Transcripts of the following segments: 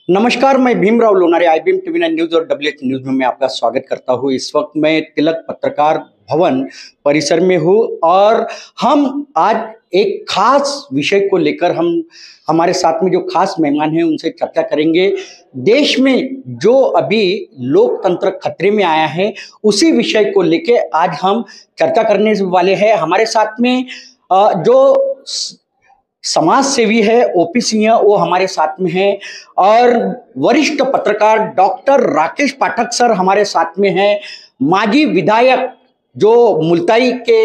नमस्कार, मैं Bhimrao Lonare IBM TV 9 news और डब्ल्यूएच न्यूज में मैं आपका स्वागत करता हूँ। इस वक्त मैं तिलक पत्रकार भवन परिसर में हूँ और हम आज एक खास विषय को लेकर हमारे साथ में जो खास मेहमान हैं उनसे चर्चा करेंगे। देश में जो अभी लोकतंत्र खतरे में आया है उसी विषय को लेकर आज हम चर्चा करने वाले हैं। हमारे साथ में जो समाज सेवी है ओपी सिंह, वो हमारे साथ में है और वरिष्ठ पत्रकार डॉक्टर राकेश पाठक सर हमारे साथ में हैं। माजी विधायक जो मुल्ताई के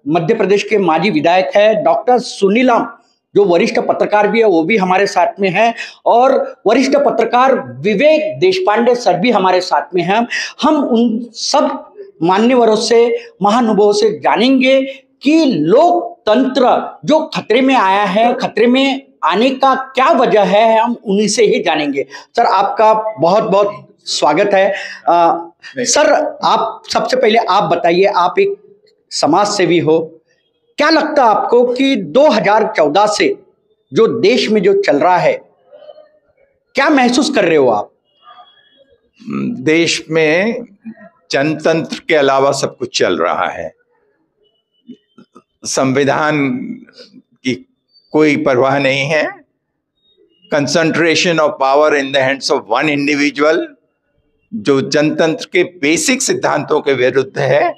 मध्य प्रदेश के माजी विधायक है डॉक्टर सुनीलम, जो वरिष्ठ पत्रकार भी है वो भी हमारे साथ में है और वरिष्ठ पत्रकार विवेक देशपांडे सर भी हमारे साथ में हैं। हम उन सब मान्यवरों से, महानुभावों से जानेंगे कि लोकतंत्र जो खतरे में आया है, खतरे में आने का क्या वजह है, हम उन्हीं से ही जानेंगे। सर, आपका बहुत बहुत स्वागत है। सर, आप सबसे पहले आप बताइए, आप एक समाज सेवी हो, क्या लगता है आपको कि 2014 से जो देश में जो चल रहा है, क्या महसूस कर रहे हो आप? देश में जनतंत्र के अलावा सब कुछ चल रहा है। संविधान की कोई परवाह नहीं है। Concentration of power in the hands of one individual, जो जनतंत्र के बेसिक सिद्धांतों के विरुद्ध है,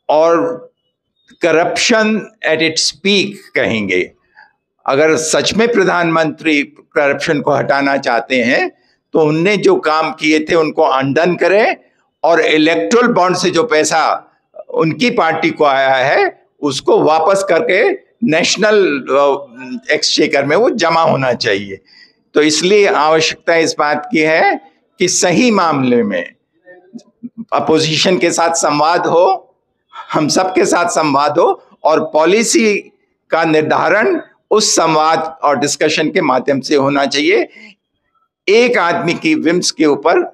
और करप्शन एट इट्स पीक कहेंगे। अगर सच में प्रधानमंत्री करप्शन को हटाना चाहते हैं तो उनने जो काम किए थे उनको अनडन करें और इलेक्टोरल बॉन्ड से जो पैसा उनकी पार्टी को आया है उसको वापस करके नेशनल एक्सचेकर में वो जमा होना चाहिए। तो इसलिए आवश्यकता इस बात की है कि सही मामले में अपोजिशन के साथ संवाद हो, हम सब के साथ संवाद हो और पॉलिसी का निर्धारण उस संवाद और डिस्कशन के माध्यम से होना चाहिए। एक आदमी की विम्स के ऊपर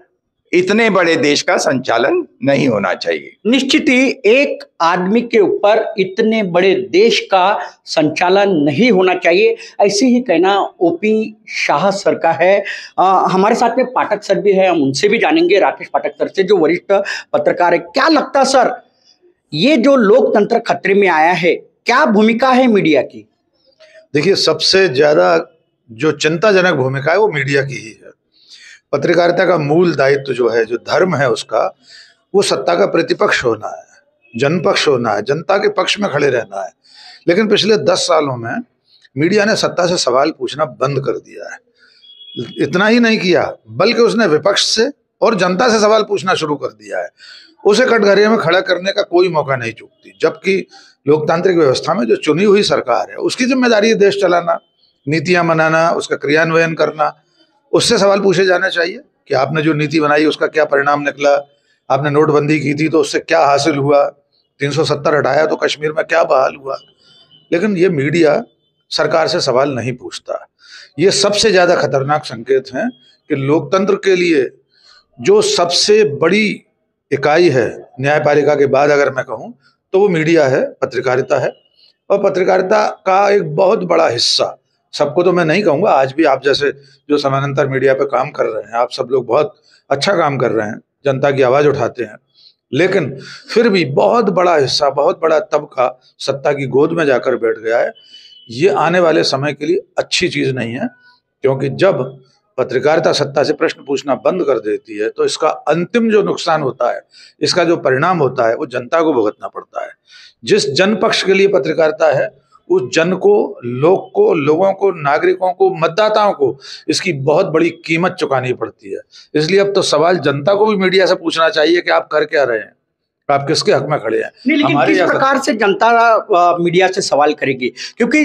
इतने बड़े देश का संचालन नहीं होना चाहिए। निश्चित ही एक आदमी के ऊपर इतने बड़े देश का संचालन नहीं होना चाहिए, ऐसे ही कहना ओपी शाह सर का है। हमारे साथ में पाठक सर भी है, हम उनसे भी जानेंगे, राकेश पाठक सर से जो वरिष्ठ पत्रकार है। क्या लगता सर, ये जो लोकतंत्र खतरे में आया है, क्या भूमिका है मीडिया की? देखिए, सबसे ज्यादा जो चिंताजनक भूमिका है वो मीडिया की ही है। पत्रकारिता का मूल दायित्व जो है, जो धर्म है उसका, वो सत्ता का प्रतिपक्ष होना है, जनपक्ष होना है, जनता के पक्ष में खड़े रहना है। लेकिन पिछले 10 सालों में मीडिया ने सत्ता से सवाल पूछना बंद कर दिया है। इतना ही नहीं किया बल्कि उसने विपक्ष से और जनता से सवाल पूछना शुरू कर दिया है। उसे कटघरे में खड़ा करने का कोई मौका नहीं चूकती, जबकि लोकतांत्रिक व्यवस्था में जो चुनी हुई सरकार है उसकी जिम्मेदारी है देश चलाना, नीतियां बनाना, उसका क्रियान्वयन करना। उससे सवाल पूछे जाने चाहिए कि आपने जो नीति बनाई उसका क्या परिणाम निकला, आपने नोटबंदी की थी तो उससे क्या हासिल हुआ, 370 हटाया तो कश्मीर में क्या बहाल हुआ। लेकिन ये मीडिया सरकार से सवाल नहीं पूछता। ये सबसे ज्यादा खतरनाक संकेत हैं कि लोकतंत्र के लिए जो सबसे बड़ी इकाई है न्यायपालिका के बाद, अगर मैं कहूँ तो वो मीडिया है, पत्रकारिता है। और पत्रकारिता का एक बहुत बड़ा हिस्सा, सबको तो मैं नहीं कहूँगा, आज भी आप जैसे जो समानांतर मीडिया पे काम कर रहे हैं, आप सब लोग बहुत अच्छा काम कर रहे हैं, जनता की आवाज़ उठाते हैं, लेकिन फिर भी बहुत बड़ा हिस्सा, बहुत बड़ा तबका सत्ता की गोद में जाकर बैठ गया है। ये आने वाले समय के लिए अच्छी चीज़ नहीं है, क्योंकि जब पत्रकारिता सत्ता से प्रश्न पूछना बंद कर देती है तो इसका अंतिम जो नुकसान होता है, इसका जो परिणाम होता है, वो जनता को भुगतना पड़ता है। जिस जनपक्ष के लिए पत्रकारिता है उस जन को, लोग को, लोगों को, नागरिकों को, मतदाताओं को इसकी बहुत बड़ी कीमत चुकानी पड़ती है। इसलिए अब तो सवाल जनता को भी मीडिया से पूछना चाहिए कि आप कर क्या रहे हैं, आप किसके हक में खड़े हैं। लेकिन किस प्रकार से जनता मीडिया से सवाल करेगी, क्योंकि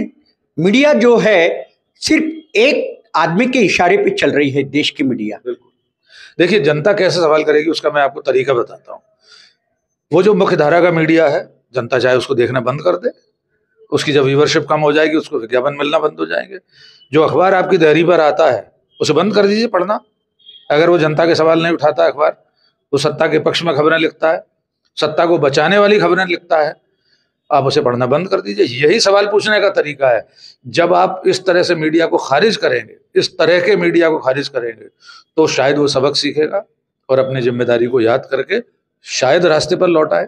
मीडिया जो है सिर्फ एक आदमी के इशारे पे चल रही है देश की मीडिया। बिल्कुल। देखिए, जनता कैसे सवाल करेगी उसका मैं आपको तरीका बताता हूँ। वो जो मुख्य धारा का मीडिया है, जनता चाहे उसको देखना बंद कर दे, उसकी जब व्यूवरशिप कम हो जाएगी उसको विज्ञापन मिलना बंद हो जाएंगे। जो अखबार आपकी दहरी पर आता है उसे बंद कर दीजिए पढ़ना। अगर वो जनता के सवाल नहीं उठाता अखबार, वो सत्ता के पक्ष में खबरें लिखता है, सत्ता को बचाने वाली खबरें लिखता है, आप उसे पढ़ना बंद कर दीजिए। यही सवाल पूछने का तरीका है। जब आप इस तरह से मीडिया को खारिज करेंगे, इस तरह के मीडिया को खारिज करेंगे, तो शायद वो सबक सीखेगा और अपनी जिम्मेदारी को याद करके शायद रास्ते पर लौट आए।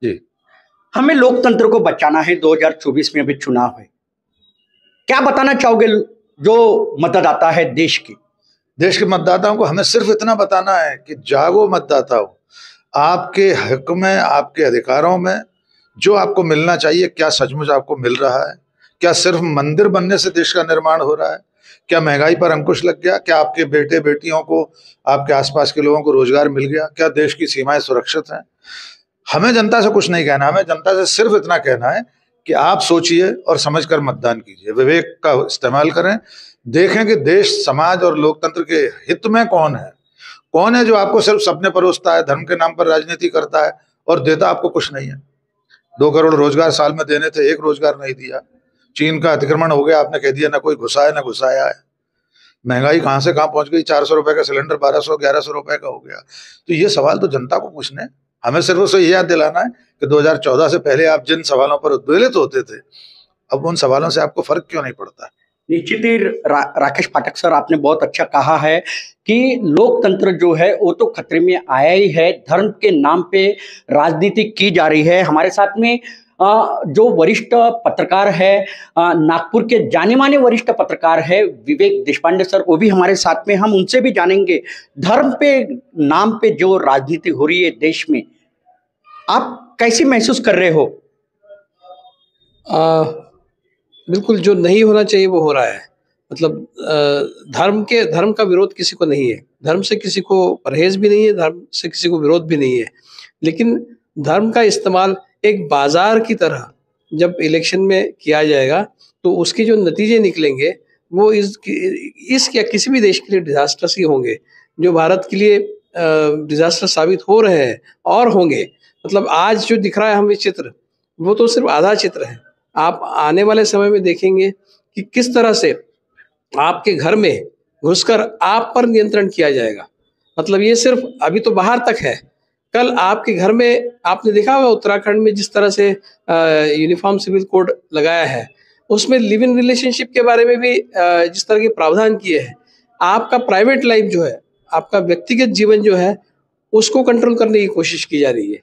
जी, हमें लोकतंत्र को बचाना है। 2024 में अभी चुनाव है, क्या बताना चाहोगे जो मतदाता है देश के मतदाताओं को? हमें सिर्फ इतना बताना है कि जागो मतदाताओं, आपके हक में, आपके अधिकारों में जो आपको मिलना चाहिए, क्या सचमुच आपको मिल रहा है? क्या सिर्फ मंदिर बनने से देश का निर्माण हो रहा है? क्या महंगाई पर अंकुश लग गया? क्या आपके बेटे बेटियों को, आपके आसपास के लोगों को रोजगार मिल गया? क्या देश की सीमाएं सुरक्षित हैं? हमें जनता से कुछ नहीं कहना, हमें जनता से सिर्फ इतना कहना है कि आप सोचिए और समझकर मतदान कीजिए, विवेक का इस्तेमाल करें, देखें कि देश, समाज और लोकतंत्र के हित में कौन है जो आपको सिर्फ सपने परोसता है, धर्म के नाम पर राजनीति करता है और देता आपको कुछ नहीं है। 2 करोड़ रोजगार साल में देने थे, 1 रोजगार नहीं दिया। चीन का अतिक्रमण हो गया, आपने कह दिया ना कोई घुसा है ना घुसाया है। महंगाई कहाँ से कहाँ पहुंच गई, 400 रुपए का सिलेंडर 1200-1100 रुपए का हो गया। तो ये सवाल तो जनता को पूछने, हमें सिर्फ उसे ये याद दिलाना है कि 2014 से पहले आप जिन सवालों पर उद्वेलित होते थे, अब उन सवालों से आपको फर्क क्यों नहीं पड़ता? निश्चित ही राकेश पाठक सर, आपने बहुत अच्छा कहा है कि लोकतंत्र जो है वो तो खतरे में आया ही है। धर्म के नाम पे राजनीति की जा रही है। हमारे साथ में जो वरिष्ठ पत्रकार है, नागपुर के जाने माने वरिष्ठ पत्रकार है विवेक देशपांडे सर, वो भी हमारे साथ में, हम उनसे भी जानेंगे धर्म पे नाम पे जो राजनीति हो रही है देश में, आप कैसे महसूस कर रहे हो? बिल्कुल, जो नहीं होना चाहिए वो हो रहा है। मतलब धर्म का विरोध किसी को नहीं है, धर्म से किसी को परहेज भी नहीं है, धर्म से किसी को विरोध भी नहीं है। लेकिन धर्म का इस्तेमाल एक बाजार की तरह जब इलेक्शन में किया जाएगा तो उसके जो नतीजे निकलेंगे वो इस या किसी भी देश के लिए डिजास्टर्स ही होंगे, जो भारत के लिए डिजास्टर साबित हो रहे हैं और होंगे। मतलब आज जो दिख रहा है हमें चित्र, वो तो सिर्फ आधा चित्र है। आप आने वाले समय में देखेंगे कि किस तरह से आपके घर में घुसकर आप पर नियंत्रण किया जाएगा। मतलब ये सिर्फ अभी तो बाहर तक है, कल आपके घर में आपने देखा होगा उत्तराखंड में जिस तरह से यूनिफॉर्म सिविल कोड लगाया है, उसमें लिव इन रिलेशनशिप के बारे में भी जिस तरह के प्रावधान किए हैं, आपका प्राइवेट लाइफ जो है, आपका व्यक्तिगत जीवन जो है, उसको कंट्रोल करने की कोशिश की जा रही है।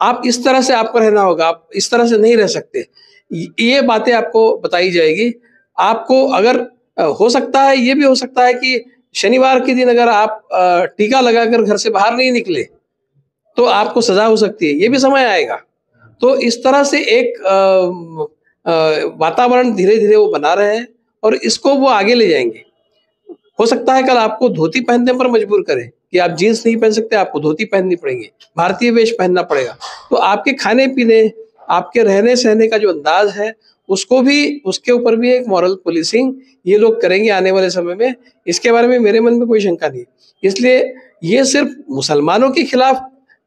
आप इस तरह से आपको रहना होगा, आप इस तरह से नहीं रह सकते। ये बातें आपको बताई जाएगी। आपको अगर हो सकता है, ये भी हो सकता है कि शनिवार के दिन अगर आप टीका लगाकर घर से बाहर नहीं निकले तो आपको सजा हो सकती है, ये भी समय आएगा। तो इस तरह से एक वातावरण धीरे धीरे वो बना रहे हैं और इसको वो आगे ले जाएंगे। हो सकता है कल आपको धोती पहनने पर मजबूर करें कि आप जीन्स नहीं पहन सकते, आपको धोती पहननी पड़ेगी, भारतीय वेश पहनना पड़ेगा। तो आपके खाने पीने, आपके रहने सहने का जो अंदाज है, उसको भी, उसके ऊपर भी एक मॉरल पुलिसिंग ये लोग करेंगे आने वाले समय में। इसके बारे में मेरे मन में कोई शंका नहीं। इसलिए ये सिर्फ मुसलमानों के खिलाफ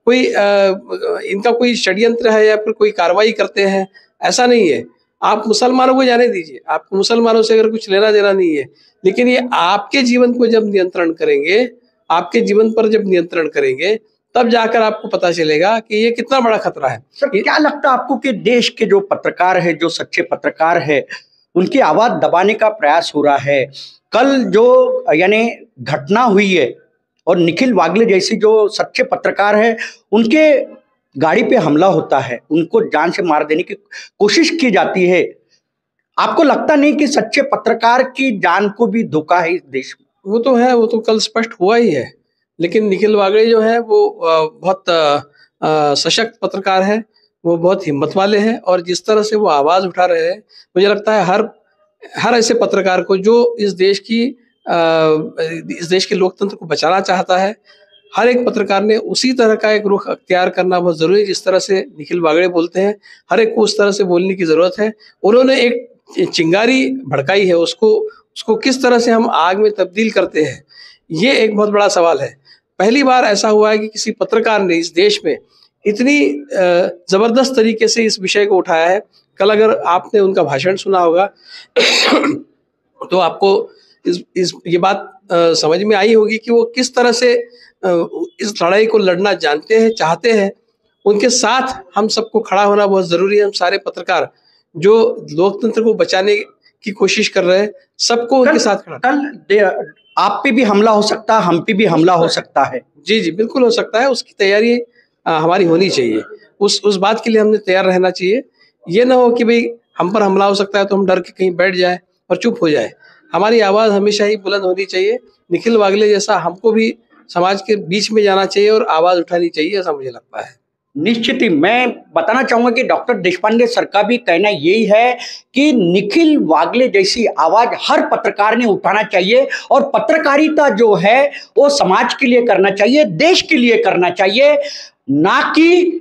कोई इनका कोई षड्यंत्र है या फिर कोई कार्रवाई करते हैं, ऐसा नहीं है। आप मुसलमानों को जाने दीजिए, आपको मुसलमानों से अगर कुछ लेना देना नहीं है, लेकिन ये आपके जीवन को जब नियंत्रण करेंगे, आपके जीवन पर जब नियंत्रण करेंगे, तब जाकर आपको पता चलेगा कि ये कितना बड़ा खतरा है। सर, क्या लगता है आपको कि देश के जो पत्रकार है, जो सच्चे पत्रकार है, उनकी आवाज दबाने का प्रयास हो रहा है? कल जो यानी घटना हुई है और निखिल वागले जैसी जो सच्चे पत्रकार है, उनके गाड़ी पे हमला होता है, उनको जान से मार देने की कोशिश की जाती है, आपको लगता नहीं कि सच्चे पत्रकार की जान को भी धोखा है इस देश में? वो तो है, वो तो कल स्पष्ट हुआ ही है। लेकिन निखिल वागले जो है वो बहुत सशक्त पत्रकार है, वो बहुत हिम्मत वाले हैं और जिस तरह से वो आवाज़ उठा रहे हैं, मुझे लगता है हर ऐसे पत्रकार को जो इस देश के लोकतंत्र को बचाना चाहता है, हर एक पत्रकार ने उसी तरह का एक रुख अख्तियार करना बहुत ज़रूरी है। जिस तरह से निखिल वागले बोलते हैं, हर एक को उस तरह से बोलने की ज़रूरत है। उन्होंने एक चिंगारी भड़काई है, उसको किस तरह से हम आग में तब्दील करते हैं, ये एक बहुत बड़ा सवाल है। पहली बार ऐसा हुआ है कि किसी पत्रकार ने इस देश में इतनी ज़बरदस्त तरीके से इस विषय को उठाया है। कल अगर आपने उनका भाषण सुना होगा तो आपको ये बात समझ में आई होगी कि वो किस तरह से इस लड़ाई को लड़ना जानते हैं, चाहते हैं उनके साथ हम सबको खड़ा होना बहुत जरूरी है। हम सारे पत्रकार जो लोकतंत्र को बचाने की कोशिश कर रहे हैं, सबको उनके साथ खड़ा। कल आप पे भी हमला हो सकता है, हम पे भी हमला हो सकता है। जी जी बिल्कुल हो सकता है, उसकी तैयारी हमारी होनी चाहिए। उस बात के लिए हमने तैयार रहना चाहिए। ये ना हो कि भाई हम पर हमला हो सकता है तो हम डर के कहीं बैठ जाए और चुप हो जाए। हमारी आवाज़ हमेशा ही बुलंद होनी चाहिए। निखिल वागले जैसा हमको भी समाज के बीच में जाना चाहिए और आवाज़ उठानी चाहिए, ऐसा मुझे लगता है। निश्चित ही मैं बताना चाहूंगा कि डॉक्टर देशपांडे सर का भी कहना यही है कि निखिल वागले जैसी आवाज हर पत्रकार ने उठाना चाहिए और पत्रकारिता जो है वो समाज के लिए करना चाहिए, देश के लिए करना चाहिए, ना कि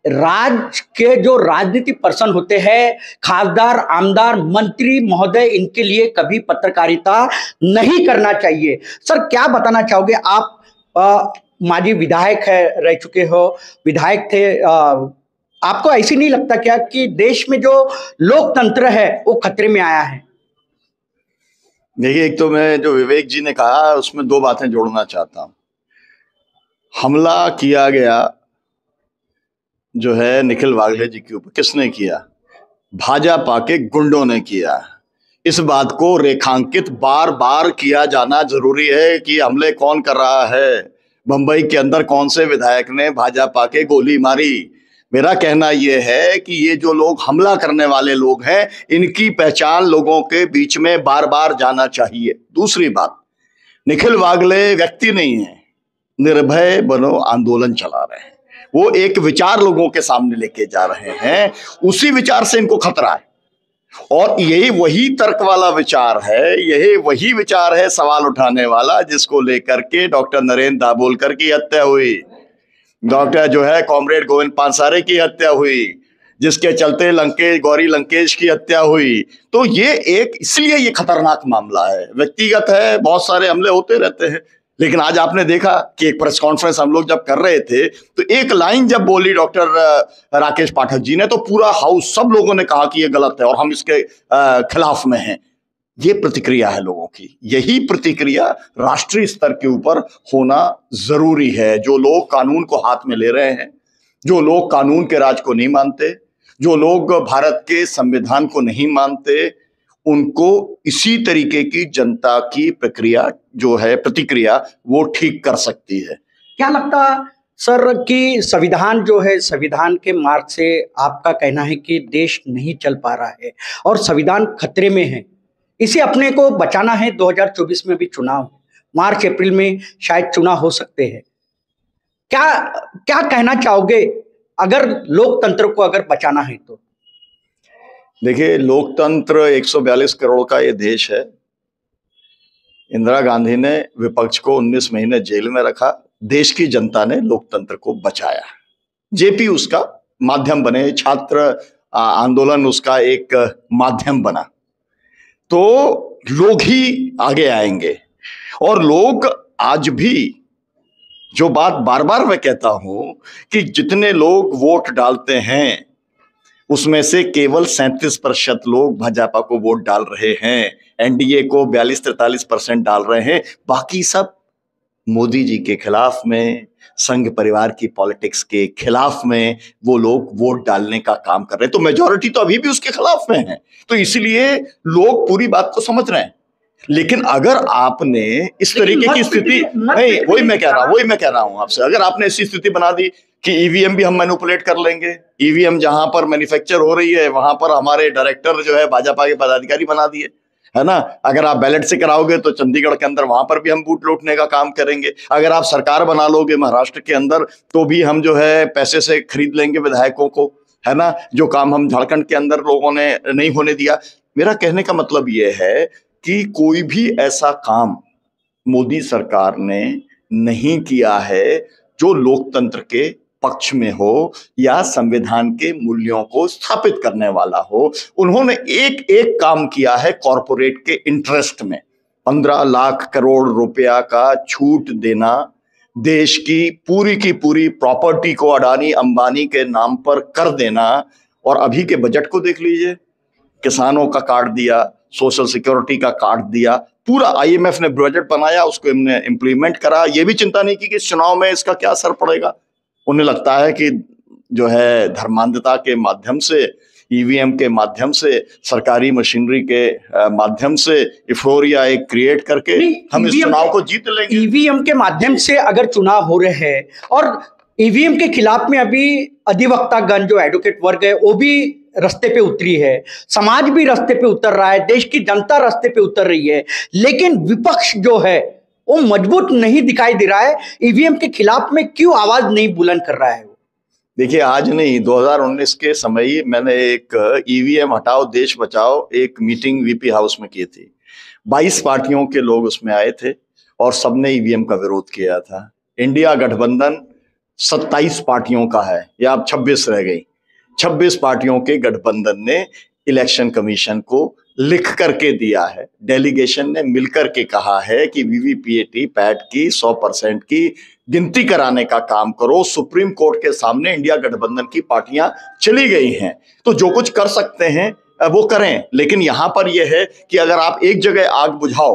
राज के जो राजनीतिक पर्सन होते हैं, खासदार, आमदार, मंत्री महोदय, इनके लिए कभी पत्रकारिता नहीं करना चाहिए। सर क्या बताना चाहोगे आप? माजी विधायक रह चुके हो, विधायक थे, आपको ऐसी नहीं लगता क्या कि देश में जो लोकतंत्र है वो खतरे में आया है? देखिए, एक तो मैं जो विवेक जी ने कहा उसमें दो बातें जोड़ना चाहता हूं। हमला किया गया जो है निखिल वागले जी के ऊपर, किसने किया? भाजपा के गुंडों ने किया। इस बात को रेखांकित बार बार किया जाना जरूरी है कि हमले कौन कर रहा है। बंबई के अंदर कौन से विधायक ने भाजपा के गोली मारी? मेरा कहना यह है कि ये जो लोग हमला करने वाले लोग हैं, इनकी पहचान लोगों के बीच में बार बार जाना चाहिए। दूसरी बात, निखिल वागले व्यक्ति नहीं है, निर्भय बनो आंदोलन चला रहे हैं। वो एक विचार लोगों के सामने लेके जा रहे हैं, उसी विचार से इनको खतरा है। और यही वही तर्क वाला विचार है, यही वही विचार है सवाल उठाने वाला, जिसको लेकर के डॉक्टर नरेंद्र दाभोलकर की हत्या हुई, डॉक्टर जो है कॉमरेड गोविंद पानसारे की हत्या हुई, जिसके चलते गौरी लंकेश की हत्या हुई। तो ये एक इसलिए ये खतरनाक मामला है, व्यक्तिगत है, बहुत सारे हमले होते रहते हैं। लेकिन आज आपने देखा कि एक प्रेस कॉन्फ्रेंस हम लोग जब कर रहे थे तो एक लाइन जब बोली डॉक्टर राकेश पाठक जी ने, तो पूरा हाउस, सब लोगों ने कहा कि ये गलत है और हम इसके खिलाफ में हैं। ये प्रतिक्रिया है लोगों की। यही प्रतिक्रिया राष्ट्रीय स्तर के ऊपर होना जरूरी है। जो लोग कानून को हाथ में ले रहे हैं, जो लोग कानून के राज को नहीं मानते, जो लोग भारत के संविधान को नहीं मानते, उनको इसी तरीके की जनता की प्रक्रिया जो है, प्रतिक्रिया, वो ठीक कर सकती है। क्या लगता सर कि संविधान जो है, संविधान के मार्ग से आपका कहना है कि देश नहीं चल पा रहा है और संविधान खतरे में है, इसे अपने को बचाना है। 2024 में भी चुनाव, मार्च अप्रैल में शायद चुनाव हो सकते हैं। क्या कहना चाहोगे अगर लोकतंत्र को अगर बचाना है तो? देखिए, लोकतंत्र 142 करोड़ का ये देश है। इंदिरा गांधी ने विपक्ष को 19 महीने जेल में रखा, देश की जनता ने लोकतंत्र को बचाया। जेपी उसका माध्यम बने, छात्र आंदोलन उसका एक माध्यम बना। तो लोग ही आगे आएंगे। और लोग आज भी, जो बात बार बार मैं कहता हूं कि जितने लोग वोट डालते हैं उसमें से केवल 37% लोग भाजपा को वोट डाल रहे हैं, एनडीए को 42-43% डाल रहे हैं। बाकी सब मोदी जी के खिलाफ में, संघ परिवार की पॉलिटिक्स के खिलाफ में वो लोग वोट डालने का काम कर रहे हैं। तो मेजॉरिटी तो अभी भी उसके खिलाफ में है। तो इसलिए लोग पूरी बात को समझ रहे हैं। लेकिन अगर आपने इस तरीके की स्थिति, नहीं, वही मैं कह रहा हूं आपसे, अगर आपने ऐसी स्थिति बना दी कि ईवीएम भी हम मैनिपुलेट कर लेंगे, ईवीएम जहां पर मैन्युफैक्चर हो रही है वहां पर हमारे डायरेक्टर जो है भाजपा के पदाधिकारी बना दिए, है ना। अगर आप बैलेट से कराओगे तो चंडीगढ़ के अंदर वहां पर भी हम बूथ लूटने का काम करेंगे। अगर आप सरकार बना लोगे महाराष्ट्र के अंदर तो भी हम जो है पैसे से खरीद लेंगे विधायकों को, है ना, जो काम हम झारखंड के अंदर लोगों ने नहीं होने दिया। मेरा कहने का मतलब यह है कि कोई भी ऐसा काम मोदी सरकार ने नहीं किया है जो लोकतंत्र के पक्ष में हो या संविधान के मूल्यों को स्थापित करने वाला हो। उन्होंने एक एक काम किया है कॉरपोरेट के इंटरेस्ट में। 15 लाख करोड़ रुपया का छूट देना, देश की पूरी प्रॉपर्टी को अडानी अंबानी के नाम पर कर देना। और अभी के बजट को देख लीजिए, किसानों का काट दिया, सोशल सिक्योरिटी का काट दिया, पूरा आईएमएफ ने बजट बनाया, उसको हमने इंप्लीमेंट करा। ये भी चिंता नहीं की कि इस चुनाव में इसका क्या असर पड़ेगा। उन्हें लगता है कि जो है धर्मांधता के माध्यम से, ईवीएम के माध्यम से, सरकारी मशीनरी के माध्यम से इफ्लोरिया एक क्रिएट करके हम इस चुनाव को जीत लेंगे। ईवीएम के माध्यम से अगर चुनाव हो रहे हैं और ईवीएम के खिलाफ में अभी अधिवक्तागण जो एडवोकेट वर्ग है वो भी रास्ते पे उतरी है, समाज भी रास्ते पे उतर रहा है, देश की जनता रास्ते पे उतर रही है, लेकिन विपक्ष जो है वो मजबूत नहीं दिखाई दे रहा है। ईवीएम के खिलाफ में क्यों आवाज नहीं बुलंद कर रहा है? देखिए, आज नहीं, 2019 के समय ही मैंने एक ईवीएम हटाओ देश बचाओ एक मीटिंग वीपी हाउस में की थी। 22 पार्टियों के लोग उसमें आए थे और सबने ईवीएम का विरोध किया था। इंडिया गठबंधन 27 पार्टियों का है, या अब 26 रह गई। 26 पार्टियों के गठबंधन ने इलेक्शन कमीशन को लिख करके दिया है, डेलीगेशन ने मिलकर के कहा है कि वीवीपीएटी पैट की 100% की गिनती कराने का काम करो। सुप्रीम कोर्ट के सामने इंडिया गठबंधन की पार्टियां चली गई हैं, तो जो कुछ कर सकते हैं वो करें। लेकिन यहां पर यह है कि अगर आप एक जगह आग बुझाओ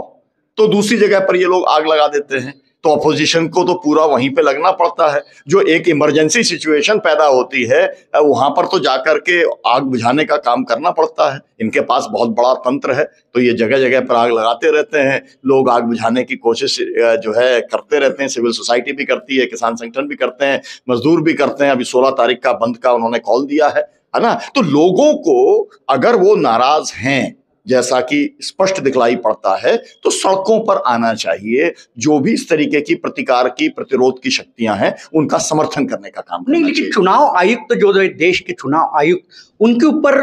तो दूसरी जगह पर ये लोग आग लगा देते हैं, तो अपोजिशन को तो पूरा वहीं पे लगना पड़ता है। जो एक इमरजेंसी सिचुएशन पैदा होती है वहां पर तो जाकर के आग बुझाने का काम करना पड़ता है। इनके पास बहुत बड़ा तंत्र है, तो ये जगह जगह पर आग लगाते रहते हैं। लोग आग बुझाने की कोशिश जो है करते रहते हैं, सिविल सोसाइटी भी करती है, किसान संगठन भी करते हैं, मजदूर भी करते हैं। अभी 16 तारीख का बंद का उन्होंने कॉल दिया है ना। तो लोगों को अगर वो नाराज हैं, जैसा कि स्पष्ट दिखलाई पड़ता है, तो सड़कों पर आना चाहिए। जो भी इस तरीके की प्रतिकार की प्रतिरोध की शक्तियां हैं उनका समर्थन करने का काम नहीं, लेकिन चुनाव आयुक्त जो देश के चुनाव आयुक्त, उनके ऊपर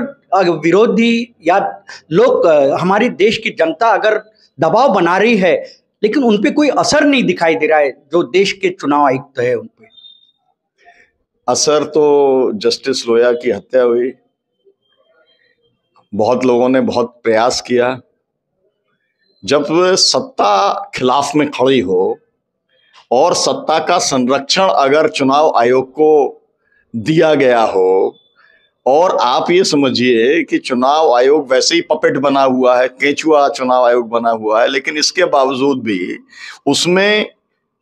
विरोधी या लोग, हमारी देश की जनता अगर दबाव बना रही है, लेकिन उनपे कोई असर नहीं दिखाई दे रहा है। जो देश के चुनाव आयुक्त है उनपे असर, तो जस्टिस लोया की हत्या हुई, बहुत लोगों ने बहुत प्रयास किया। जब सत्ता खिलाफ में खड़ी हो और सत्ता का संरक्षण अगर चुनाव आयोग को दिया गया हो, और आप ये समझिए कि चुनाव आयोग वैसे ही पपेट बना हुआ है, केंचुआ चुनाव आयोग बना हुआ है, लेकिन इसके बावजूद भी उसमें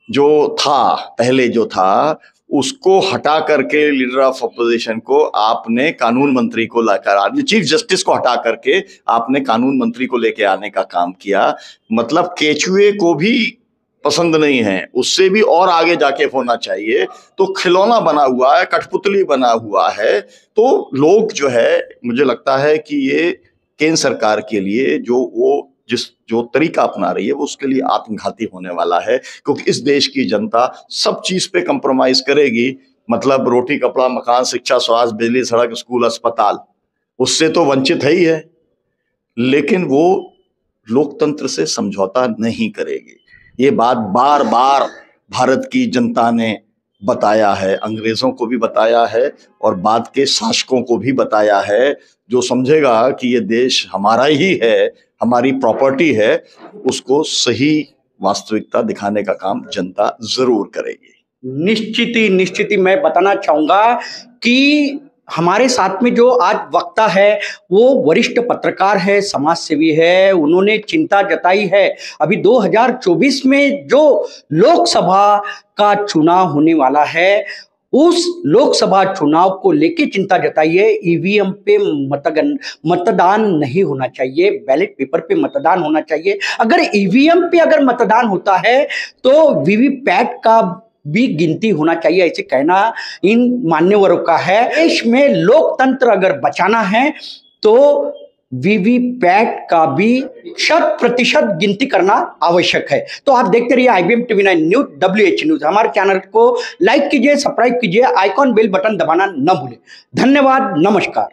जो था, पहले जो था, उसको हटा करके लीडर ऑफ अपोजिशन को आपने कानून मंत्री को लाकर, चीफ जस्टिस को हटा करके आपने कानून मंत्री को लेके आने का काम किया। मतलब केचुए को भी पसंद नहीं है, उससे भी और आगे जाके होना चाहिए। तो खिलौना बना हुआ है, कठपुतली बना हुआ है। तो लोग जो है, मुझे लगता है कि ये केंद्र सरकार के लिए जो तरीका अपना रही है वो उसके लिए आत्मघाती होने वाला है, क्योंकि इस देश की जनता सब चीज पे कंप्रोमाइज करेगी। मतलब रोटी कपड़ा मकान शिक्षा स्वास्थ्य बिजली सड़क स्कूल अस्पताल, उससे तो वंचित है ही है, लेकिन वो लोकतंत्र से समझौता नहीं करेगी। ये बात बार बार भारत की जनता ने बताया है, अंग्रेजों को भी बताया है और बाद के शासकों को भी बताया है। जो समझेगा कि ये देश हमारा ही है, हमारी प्रॉपर्टी है, उसको सही वास्तविकता दिखाने का काम जनता जरूर करेगी। निश्चित ही मैं बताना चाहूंगा कि हमारे साथ में जो आज वक्ता है वो वरिष्ठ पत्रकार है, समाज सेवी है। उन्होंने चिंता जताई है अभी 2024 में जो लोकसभा का चुनाव होने वाला है, उस लोकसभा चुनाव को लेके चिंता जताई है। ईवीएम पे मतदान नहीं होना चाहिए, बैलेट पेपर पे मतदान होना चाहिए। अगर ईवीएम पे अगर मतदान होता है तो वीवीपैट का भी गिनती होना चाहिए, ऐसे कहना इन मान्यवरों का है। देश में लोकतंत्र अगर बचाना है तो वीवीपैट का भी 100% गिनती करना आवश्यक है। तो आप देखते रहिए IBM TV9 news, WH news. हमारे चैनल को लाइक कीजिए, सब्सक्राइब कीजिए, आइकॉन बेल बटन दबाना न भूलें। धन्यवाद, नमस्कार।